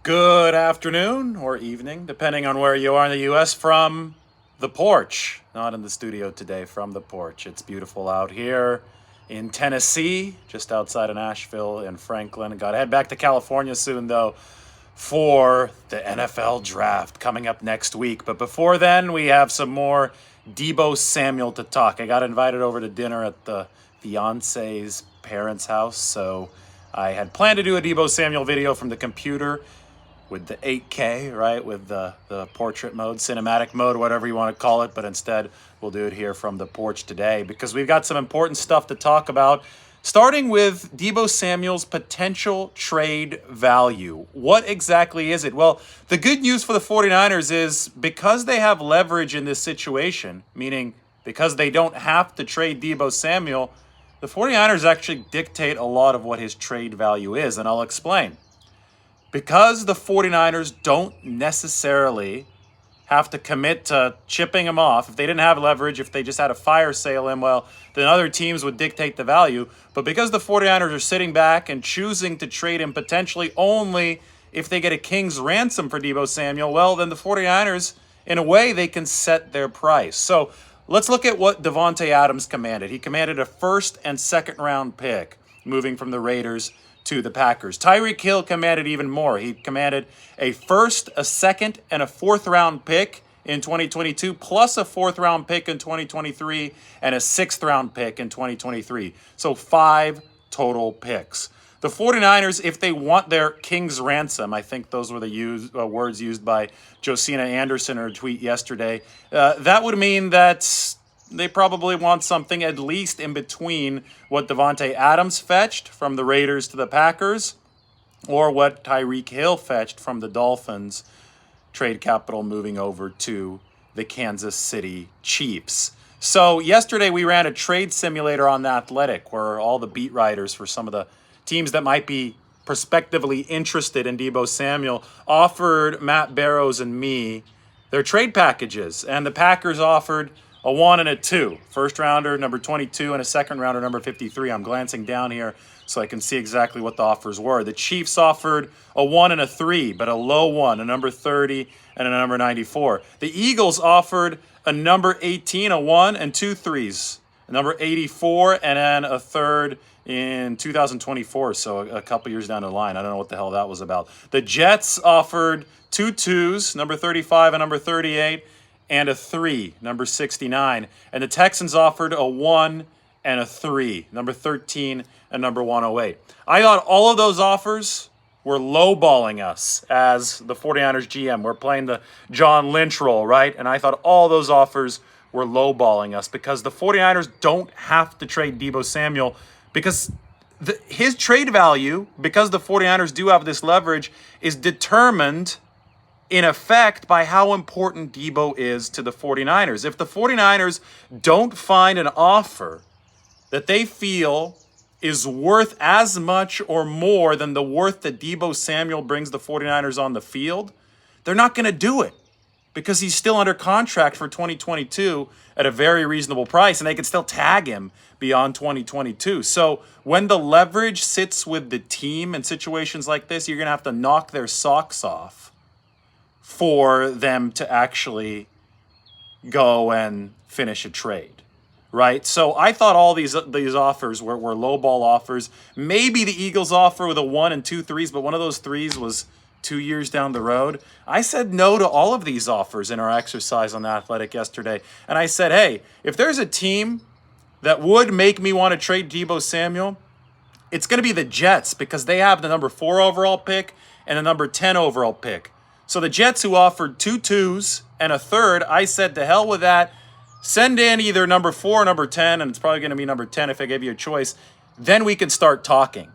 Good afternoon or evening, depending on where you are in the U.S. from the porch. Not in the studio today, from the porch. It's beautiful out here in Tennessee, just outside of Nashville and Franklin. Got to head back to California soon, though, for the NFL draft coming up next week. But before then, we have some more Deebo Samuel to talk. I got invited over to dinner at the fiance's parents' house, so I had planned to do a Deebo Samuel video from the computer with the 8K, right, with the portrait mode, cinematic mode, whatever you want to call it, but instead we'll do it here from the porch today because we've got some important stuff to talk about, starting with Deebo Samuel's potential trade value. What exactly is it? Well, the good news for the 49ers is because they have leverage in this situation, meaning because they don't have to trade Deebo Samuel, the 49ers actually dictate a lot of what his trade value is, and I'll explain. Because the 49ers don't necessarily have to commit to chipping him off. If they didn't have leverage, if they just had to fire sale him, well, then other teams would dictate the value. But because the 49ers are sitting back and choosing to trade him potentially only if they get a king's ransom for Deebo Samuel, well, then the 49ers, in a way, they can set their price. So let's look at what Davante Adams commanded. He commanded a first and second round pick, moving from the Raiders to the Packers. Tyreek Hill commanded even more. He commanded a first, a second, and a fourth round pick in 2022, plus a fourth round pick in 2023, and a sixth round pick in 2023. So 5 total picks. The 49ers, if they want their king's ransom, I think those were the words used by Josina Anderson in her tweet yesterday, that would mean that they probably want something at least in between what Davante Adams fetched from the Raiders to the Packers or what Tyreek Hill fetched from the Dolphins, trade capital moving over to the Kansas City Chiefs. So yesterday we ran a trade simulator on The Athletic where all the beat writers for some of the teams that might be prospectively interested in Deebo Samuel offered Matt Barrows and me their trade packages, and the Packers offered a 1 and a 2. First rounder, number 22, and a second rounder, number 53. I'm glancing down here so I can see exactly what the offers were. The Chiefs offered a 1 and a 3, but a low one, a number 30, and a number 94. The Eagles offered a number 18, a 1, and 2 threes, a number 84, and then a third in 2024, so a couple years down the line. I don't know what the hell that was about. The Jets offered 2 twos, number 35 and number 38, and a 3, number 69. And the Texans offered a 1 and a 3, number 13 and number 108. I thought all of those offers were lowballing us as the 49ers GM. We're playing the John Lynch role, right? And I thought all those offers were lowballing us because the 49ers don't have to trade Deebo Samuel because his trade value, because the 49ers do have this leverage, is determined in effect by how important Deebo is to the 49ers. If the 49ers don't find an offer that they feel is worth as much or more than the worth that Deebo Samuel brings the 49ers on the field, they're not going to do it because he's still under contract for 2022 at a very reasonable price, and they can still tag him beyond 2022. So when the leverage sits with the team in situations like this, you're going to have to knock their socks off for them to actually go and finish a trade, right? So I thought all these offers were lowball offers. Maybe the Eagles offer with a 1 and 2 threes, but one of those threes was 2 years down the road. I said no to all of these offers in our exercise on The Athletic yesterday. And I said, hey, if there's a team that would make me want to trade Deebo Samuel, it's going to be the Jets because they have the number 4 overall pick and the number 10 overall pick. So the Jets, who offered 2 twos and a third, I said to hell with that. Send in either number 4 or number 10, and it's probably going to be number 10 if I give you a choice. Then we can start talking.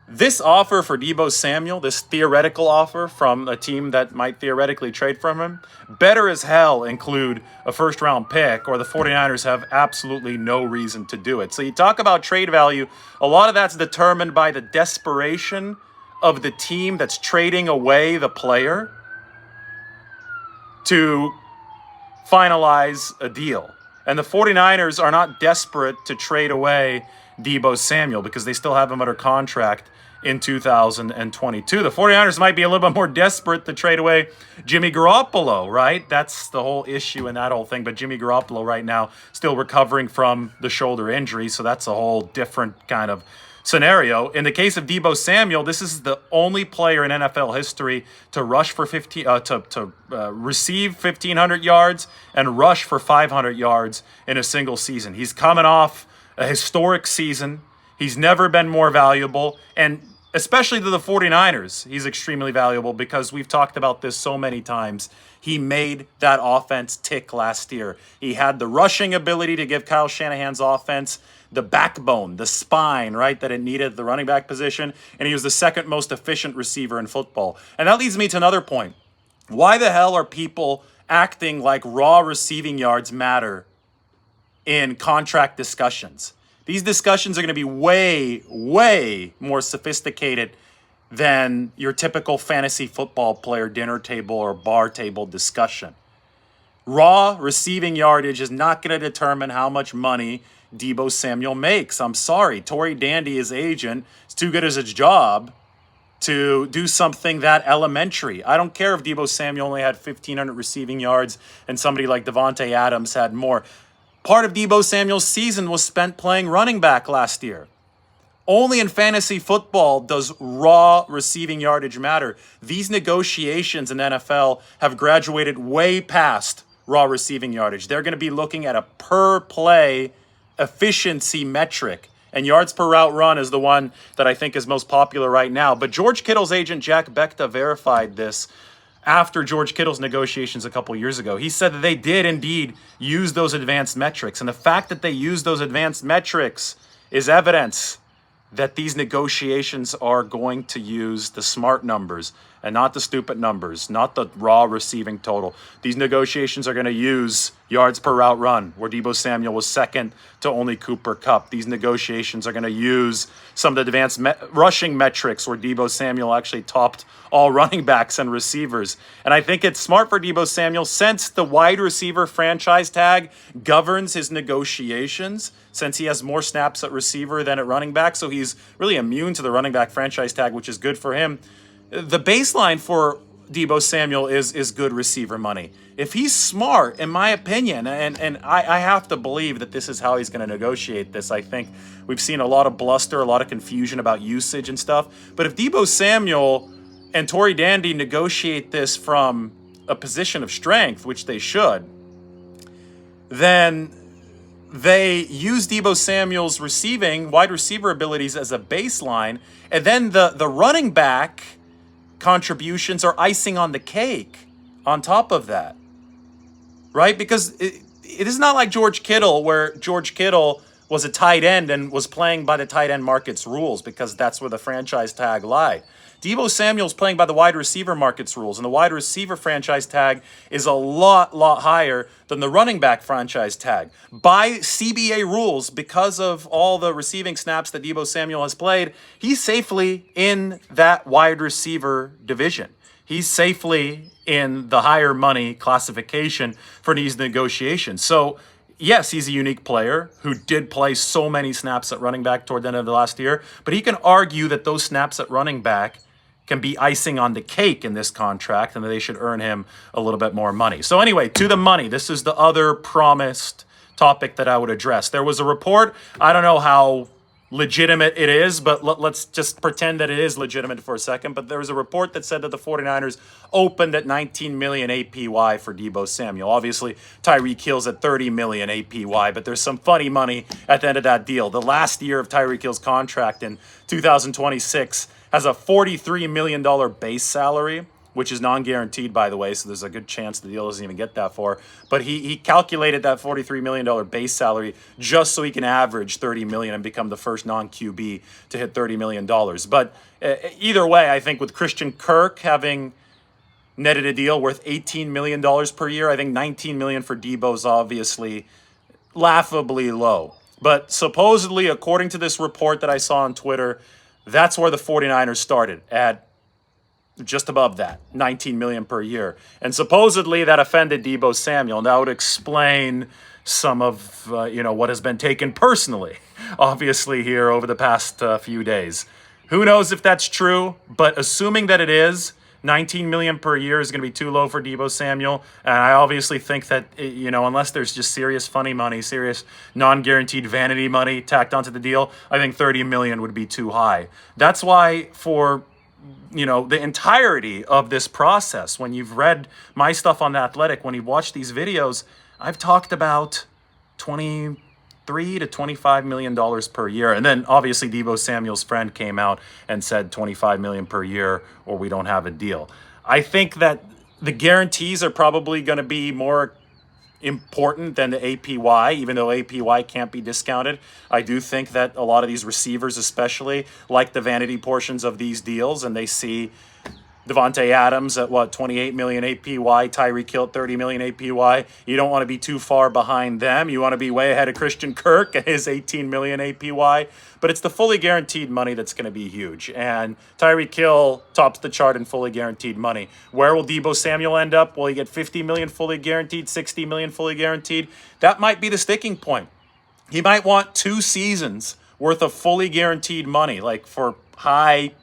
This offer for Deebo Samuel, this theoretical offer from a team that might theoretically trade from him, better as hell include a first-round pick, or the 49ers have absolutely no reason to do it. So you talk about trade value, a lot of that's determined by the desperation of the team that's trading away the player to finalize a deal. And the 49ers are not desperate to trade away Deebo Samuel because they still have him under contract in 2022. The 49ers might be a little bit more desperate to trade away Jimmy Garoppolo, right? That's the whole issue in that whole thing. But Jimmy Garoppolo right now still recovering from the shoulder injury, so that's a whole different kind of scenario. In the case of Deebo Samuel, this is the only player in NFL history to rush for receive 1,500 yards and rush for 500 yards in a single season. He's coming off a historic season. He's never been more valuable, and especially to the 49ers, he's extremely valuable because we've talked about this so many times. He made that offense tick last year. He had the rushing ability to give Kyle Shanahan's offense the backbone, the spine, right, that it needed at the running back position, and he was the second most efficient receiver in football. And that leads me to another point. Why the hell are people acting like raw receiving yards matter in contract discussions? These discussions are going to be way, way more sophisticated than your typical fantasy football player dinner table or bar table discussion. Raw receiving yardage is not going to determine how much money Deebo Samuel makes. I'm sorry. Tory Dandy, his agent, is too good at his job to do something that elementary. I don't care if Deebo Samuel only had 1,500 receiving yards and somebody like Devontae Adams had more. Part of Deebo Samuel's season was spent playing running back last year. Only in fantasy football does raw receiving yardage matter. These negotiations in NFL have graduated way past raw receiving yardage. They're going to be looking at a per play efficiency metric. And yards per route run is the one that I think is most popular right now. But George Kittle's agent, Jack Bekta, verified this after George Kittle's negotiations a couple years ago. He said that they did indeed use those advanced metrics. And the fact that they used those advanced metrics is evidence that these negotiations are going to use the smart numbers and not the stupid numbers, not the raw receiving total. These negotiations are going to use yards per route run, where Deebo Samuel was second to only Cooper Kupp. These negotiations are going to use some of the advanced rushing metrics, where Deebo Samuel actually topped all running backs and receivers. And I think it's smart for Deebo Samuel, since the wide receiver franchise tag governs his negotiations, since he has more snaps at receiver than at running back. So he's really immune to the running back franchise tag, which is good for him. The baseline for Deebo Samuel is good receiver money. If he's smart, in my opinion, and I have to believe that this is how he's going to negotiate this. I think we've seen a lot of bluster, a lot of confusion about usage and stuff. But if Deebo Samuel and Tory Dandy negotiate this from a position of strength, which they should, then they use Deebo Samuel's wide receiver abilities as a baseline, and then the running back contributions are icing on the cake on top of that, right? Because it is not like George Kittle, where George Kittle was a tight end and was playing by the tight end market's rules, because that's where the franchise tag lied. Deebo Samuel's playing by the wide receiver market's rules, and the wide receiver franchise tag is a lot higher than the running back franchise tag. By CBA rules, because of all the receiving snaps that Deebo Samuel has played, he's safely in that wide receiver division. He's safely in the higher money classification for these negotiations. So yes, he's a unique player who did play so many snaps at running back toward the end of the last year, but he can argue that those snaps at running back can be icing on the cake in this contract, and that they should earn him a little bit more money. So anyway, to the money, this is the other promised topic that I would address. There was a report, I don't know how legitimate it is, but let's just pretend that it is legitimate for a second. But there was a report that said that the 49ers opened at $19 million APY for Deebo Samuel. Obviously, Tyreek Hill's at $30 million APY, but there's some funny money at the end of that deal. The last year of Tyreek Hill's contract in 2026 has a $43 million base salary, which is non-guaranteed, by the way, so there's a good chance the deal doesn't even get that far. But he calculated that $43 million base salary just so he can average $30 million and become the first non-QB to hit $30 million. But either way, I think with Christian Kirk having netted a deal worth $18 million per year, I think $19 million for Deebo is obviously laughably low. But supposedly, according to this report that I saw on Twitter, that's where the 49ers started, at just above that, $19 million per year. And supposedly that offended Deebo Samuel. And that would explain some of what has been taken personally, obviously, here over the past few days. Who knows if that's true, but assuming that it is, 19 million per year is going to be too low for Deebo Samuel. And I obviously think that, unless there's just serious funny money, serious non-guaranteed vanity money tacked onto the deal, I think 30 million would be too high. That's why for the entirety of this process, when you've read my stuff on The Athletic, when you've watched these videos, I've talked about 23 to $25 million per year. And then obviously Deebo Samuel's friend came out and said 25 million per year or we don't have a deal. I think that the guarantees are probably going to be more important than the APY, even though APY can't be discounted. I do think that a lot of these receivers especially like the vanity portions of these deals, and they see Devontae Adams at 28 million APY, Tyreek Hill at 30 million APY. You don't want to be too far behind them. You want to be way ahead of Christian Kirk and his 18 million APY. But it's the fully guaranteed money that's going to be huge. And Tyreek Hill tops the chart in fully guaranteed money. Where will Deebo Samuel end up? Will he get 50 million fully guaranteed, 60 million fully guaranteed? That might be the sticking point. He might want 2 seasons worth of fully guaranteed money, like for high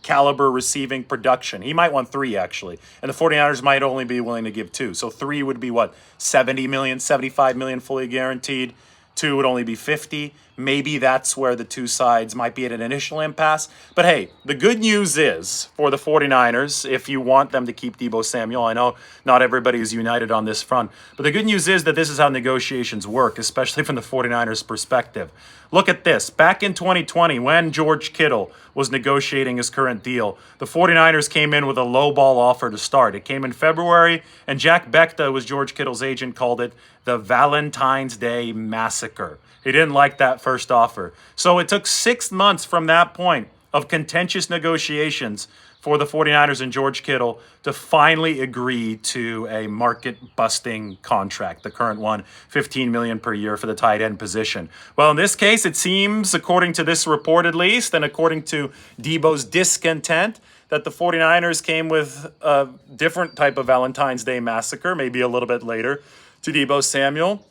caliber receiving production. He might want 3 actually. And the 49ers might only be willing to give 2. So 3 would be 70 million, 75 million fully guaranteed. 2 would only be 50. Maybe that's where the two sides might be at an initial impasse. But hey, the good news is for the 49ers, if you want them to keep Deebo Samuel, I know not everybody is united on this front, but the good news is that this is how negotiations work, especially from the 49ers perspective. Look at this. Back in 2020, when George Kittle was negotiating his current deal, the 49ers came in with a low ball offer to start. It came in February, and Jack Becta, who was George Kittle's agent, called it the Valentine's Day Massacre. He didn't like that first offer. So it took 6 months from that point of contentious negotiations for the 49ers and George Kittle to finally agree to a market-busting contract, the current one, $15 million per year for the tight end position. Well, in this case, it seems, according to this report at least, and according to Deebo's discontent, that the 49ers came with a different type of Valentine's Day massacre, maybe a little bit later, to Deebo Samuel.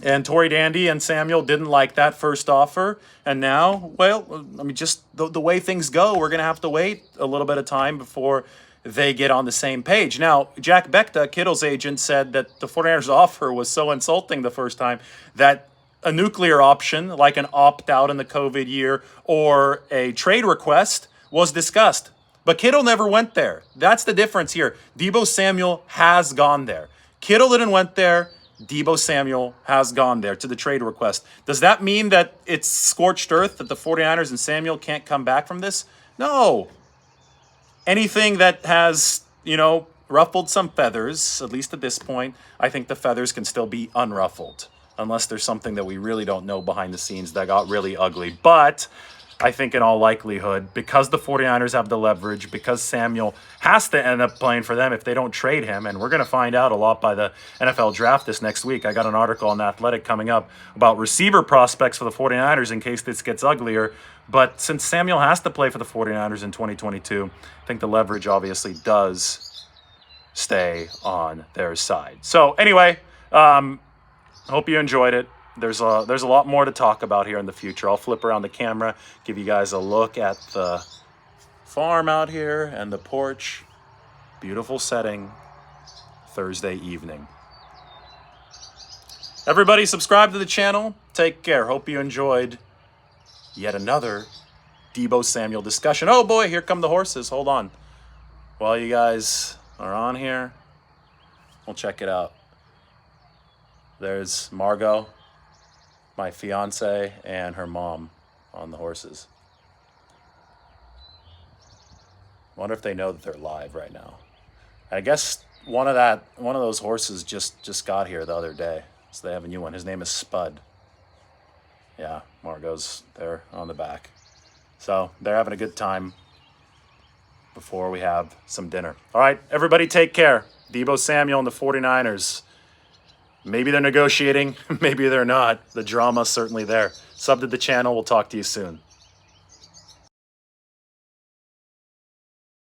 And Tory Dandy and Samuel didn't like that first offer. And now, well, I mean, just the way things go, we're going to have to wait a little bit of time before they get on the same page. Now, Jack Becta, Kittle's agent, said that the 49ers offer was so insulting the first time that a nuclear option, like an opt-out in the COVID year or a trade request, was discussed. But Kittle never went there. That's the difference here. Deebo Samuel has gone there. Kittle didn't went there. Deebo Samuel has gone there to the trade request. Does that mean that it's scorched earth, that the 49ers and Samuel can't come back from this? No. Anything that has, ruffled some feathers, at least at this point, I think the feathers can still be unruffled, unless there's something that we really don't know behind the scenes that got really ugly. But I think in all likelihood, because the 49ers have the leverage, because Samuel has to end up playing for them if they don't trade him, and we're going to find out a lot by the NFL draft this next week. I got an article on The Athletic coming up about receiver prospects for the 49ers in case this gets uglier. But since Samuel has to play for the 49ers in 2022, I think the leverage obviously does stay on their side. So anyway, hope you enjoyed it. There's a lot more to talk about here in the future. I'll flip around the camera, give you guys a look at the farm out here and the porch. Beautiful setting, Thursday evening. Everybody subscribe to the channel. Take care. Hope you enjoyed yet another Deebo Samuel discussion. Oh boy, here come the horses. Hold on. While you guys are on here, we'll check it out. There's Margot, my fiance, and her mom on the horses. Wonder if they know that they're live right now. I guess one of those horses just got here the other day, so they have a new one. His name is Spud. Yeah, Margot's there on the back. So they're having a good time before we have some dinner. All right, everybody take care. Deebo Samuel and the 49ers. Maybe they're negotiating, maybe they're not. The drama's certainly there. Sub to the channel. We'll talk to you soon.